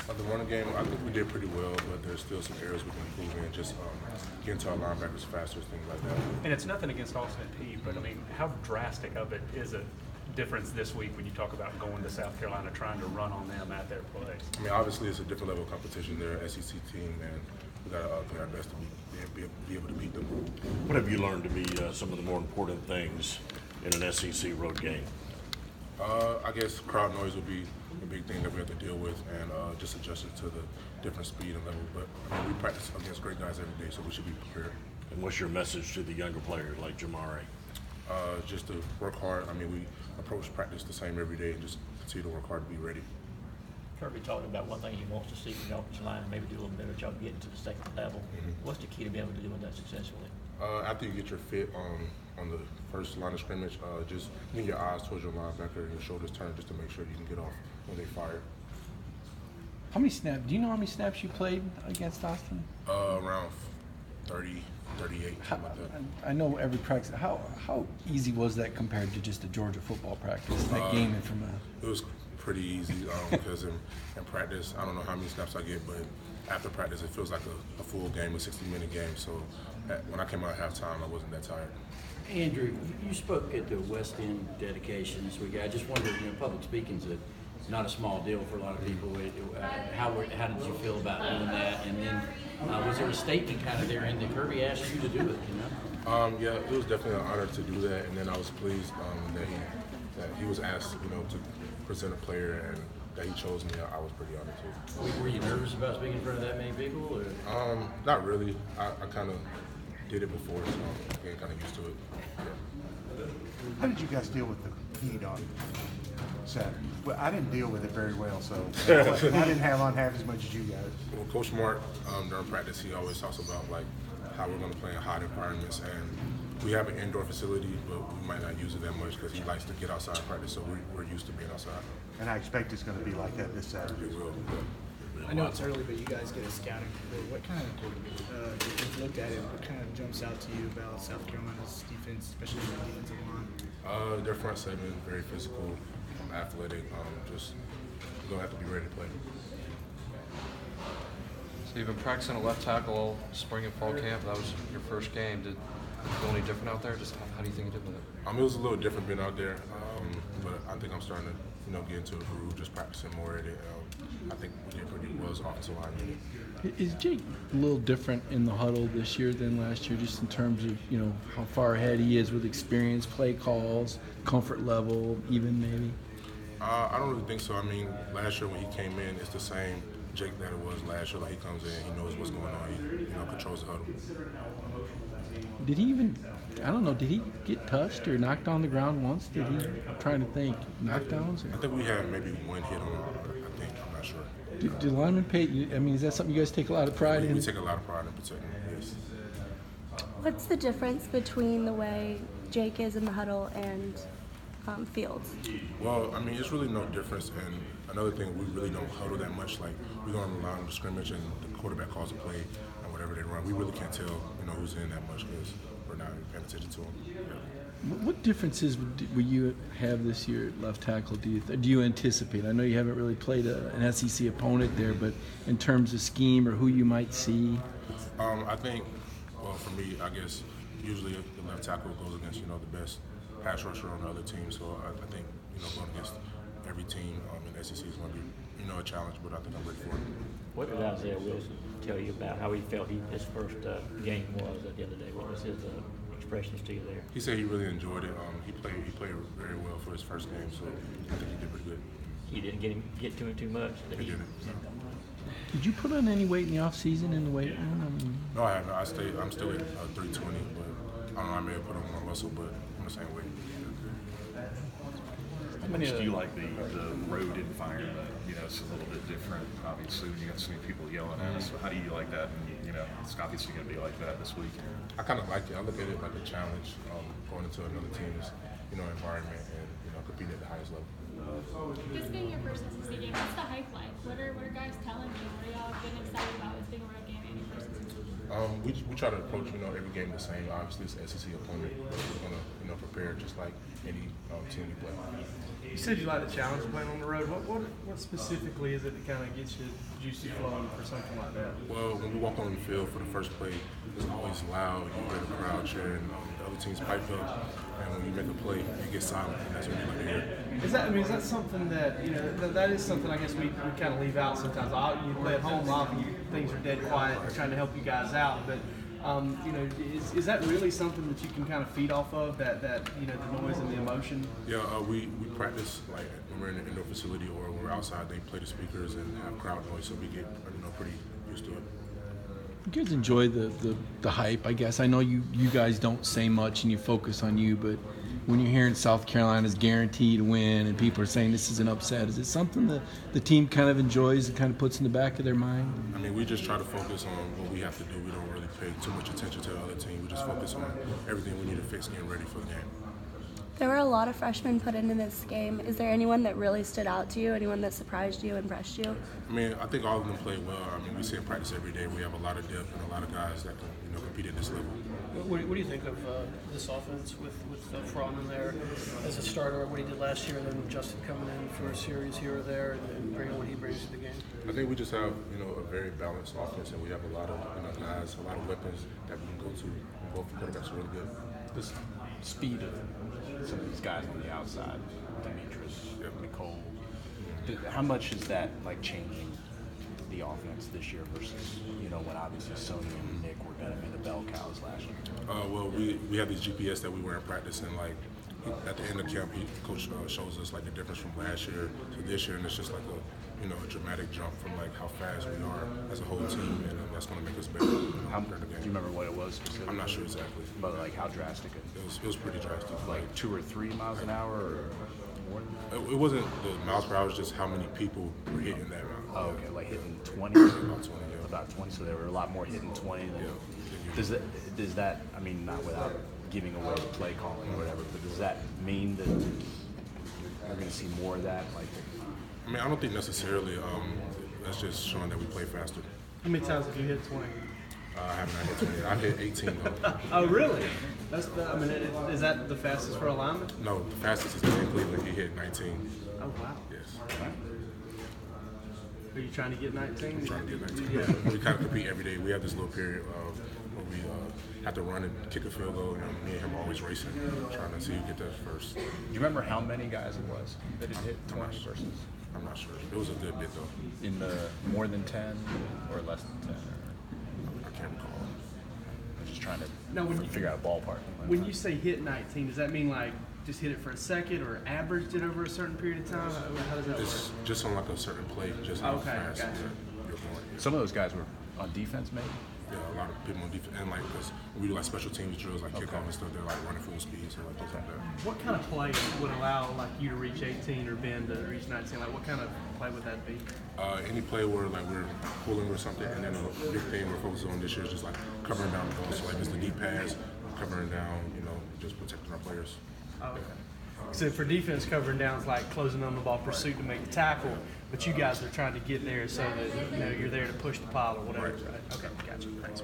The running game, I think we did pretty well, but there's still some areas we can improve in. Just getting to our linebackers faster, things like that. And it's nothing against Austin Peay, but I mean, how drastic of it is a difference this week when you talk about going to South Carolina, trying to run on them at their place? I mean, obviously it's a different level of competition. They're an SEC team, and we got to play our best to be able to beat them. What have you learned to be some of the more important things in an SEC road game? I guess crowd noise will be a big thing that we have to deal with, and just adjusting to the different speed and level. But I mean, we practice against great guys every day, so we should be prepared. And what's your message to the younger players like Jamari? Just to work hard. I mean, we approach practice the same every day, and just continue to work hard to be ready. Kirby talked about one thing he wants to see from the offensive line and maybe do a little better job getting to the second level. What's the key to being able to do that successfully? After you get your fit on the first line of scrimmage, just getting your eyes towards your linebacker and your shoulders turned just to make sure you can get off when they fire. How many snaps? Do you know how many snaps you played against Austin? Around 30, 38, something like that. I know every practice. How easy was that compared to just a Georgia football practice? That game in from It was pretty easy because in practice, I don't know how many snaps I get, but after practice, it feels like a full game, a 60-minute game. So when I came out at halftime, I wasn't that tired. Andrew, you spoke at the West End dedication this week. I just wondered, public speaking's not a small deal for a lot of people. How did you feel about doing that? And then was there a statement kind of there in that Kirby asked you to do it? Yeah, it was definitely an honor to do that, and then I was pleased that he was asked, to present a player, and that he chose me. I was pretty honored too. Were you nervous about speaking in front of that many people? Or? Not really. I kind of did it before, so I'm getting kind of used to it. Yeah. How did you guys deal with the heat on Saturday? Well, I didn't deal with it very well, so I didn't have on half as much as you guys. Well, Coach Mark, during practice, he always talks about how we're going to play in hot environments, and we have an indoor facility, but we might not use it that much because he likes to get outside practice, so we're used to being outside. And I expect it's going to be like that this Saturday. We will. I know it's early, but you guys get a scouting report. What kind of, if you've looked at it, what kind of jumps out to you about South Carolina's defense, especially the defensive line? Their front seven, very physical, athletic. Just going to have to be ready to play. So you've been practicing a left tackle all spring and fall camp. That was your first game. Did it feel any different out there? Just how do you think you did with it? It was a little different being out there, but I think I'm starting to get into a groove, just practicing more at it. I think we did pretty well as offensive line unit. Is Jake a little different in the huddle this year than last year, just in terms of how far ahead he is with experience, play calls, comfort level, even maybe? I don't really think so. I mean, last year when he came in, it's the same Jake that it was last year. Like, he comes in, he knows what's going on, he controls the huddle. Did he even? I don't know. Did he get touched or knocked on the ground once? Did he? I'm trying to think. Knockdowns? I think we had maybe one hit on him. I think. I'm not sure. Do linemen pay? I mean, is that something you guys take a lot of pride in? We take a lot of pride in protecting him. Yes. What's the difference between the way Jake is in the huddle and Fields? Well, I mean, it's really no difference. And another thing, we really don't huddle that much. Like, we go on the line of scrimmage, and the quarterback calls a play, and whatever they run, we really can't tell, who's in that much because we're not paying attention to them. Yeah. What differences will you have this year at left tackle? Do you anticipate? I know you haven't really played an SEC opponent there, but in terms of scheme or who you might see? I think, well, for me, I guess usually the left tackle goes against the best pass rusher on the other team. So I think going against every team in the SEC is going to be a challenge, but I think I'm ready for it. What did Isaiah Wilson tell you about how he felt his first game was at the end of the day? What was his expressions to you there? He said he really enjoyed it. He played very well for his first game, so I think he did pretty good. He didn't get to him too much? He didn't. Did you put on any weight in the off season in the weight room? No, I haven't. I'm still at 320, but I don't know. I may have put on more muscle, but I'm the same weight. How much do you like the road environment? It's a little bit different, obviously, when you got so many people yelling at us. So how do you like that? And it's obviously going to be like that this week. I kind of like it. I look at it like a challenge, going into another team's, environment and competing at the highest level. This being your first SEC game, what's the hype like? What are guys telling you? What are y'all getting excited about this being a road game and your first SEC game? We try to approach every game the same. Obviously, it's an SEC opponent, but we're gonna prepare just like any team we play. You said you like the challenge of playing on the road. What specifically is it that kind of gets you juicy flowing for something like that? Well, when we walk on the field for the first play, it's always loud. You hear the crowd cheering, the other team's piped up, and when you make a play, you get silent, and that's what you like to hear. Is that something that that is something I guess we kind of leave out sometimes. You play at home, often things are dead quiet. We're trying to help you guys out, but is that really something that you can kind of feed off of? That the noise and the emotion. Yeah, we practice like when we're in the indoor facility or when we're outside. They play the speakers and have crowd noise, so we get pretty used to it. You guys enjoy the hype, I guess. I know you guys don't say much and you focus on you, but when you're hearing South Carolina's guaranteed to win and people are saying this is an upset, is it something that the team kind of enjoys and kind of puts in the back of their mind? I mean, we just try to focus on what we have to do. We don't really pay too much attention to the other team. We just focus on everything we need to fix getting ready for the game. There were a lot of freshmen put into this game. Is there anyone that really stood out to you? Anyone that surprised you, impressed you? I mean, I think all of them played well. I mean, we see in practice every day. We have a lot of depth and a lot of guys that can compete at this level. What do you think of this offense with Fromm there as a starter, what he did last year, and then Justin coming in for a series here or there and bringing what he brings to the game? I think we just have a very balanced offense, and we have a lot of guys, a lot of weapons that we can go to. And both quarterbacks are really good. This speed of some of these guys on the outside, Demetrius, Nicole, how much is that like changing the offense this year versus when obviously Sony and Nick were going to be the bell cows last year? Well, we have these GPS that we were in practice, and like at the end of camp, coach shows us like the difference from last year to this year, and it's just like a dramatic jump from like how fast we are as a whole team, and that's going to make us better. During the game. Do you remember what it was specifically? I'm not sure exactly. But like how drastic? It was pretty drastic. Like 2 or 3 miles an hour, or more than that? It wasn't the miles per hour; it was just how many people were hitting that round. Oh, okay, like hitting 20. About 20. Yeah. About 20. So there were a lot more hitting 20 than. Yeah. Does that? I mean, not without giving away the play calling or whatever, but does that mean that you're going to see more of that? Like, I mean, I don't think necessarily. That's just showing that we play faster. How many times have you hit 20? I haven't hit 20. I've hit 18 though. Oh, really? Is that the fastest for a lineman? No, the fastest is in Cleveland. He hit 19. Oh, wow. Yes. Are you trying to get 19? I'm trying to get 19. Yeah. We kind of compete every day. We have this little period where we have to run and kick a field goal, and me and him are always racing, trying to see who get there first. do you remember how many guys it was that had hit 20 versus? I'm not sure. It was a good bit though. In the more than 10 or less than 10? I can't recall. I'm just trying to figure out a ballpark. When you say hit 19, does that mean like just hit it for a second or averaged it over a certain period of time? How does that It's work? just on like a certain play, just how fast gotcha. you're going. Some of those guys were on defense, maybe? Yeah, a lot of people on defense, and like because we do like special teams drills, like kickoff and stuff. They're like running full speed, so like things like that. What kind of play would allow like you to reach 18 or Ben to reach 19? Like what kind of play would that be? Any play where like we're pulling or something, and then a big thing we're focusing on this year is just like covering down the ball. So like it's the deep pass, covering down, just protecting our players. Oh, okay. So for defense, covering down is like closing on the ball, pursuit to make the tackle, but you guys are trying to get there so that you're there to push the pile or whatever. Right? Okay, gotcha. Thanks.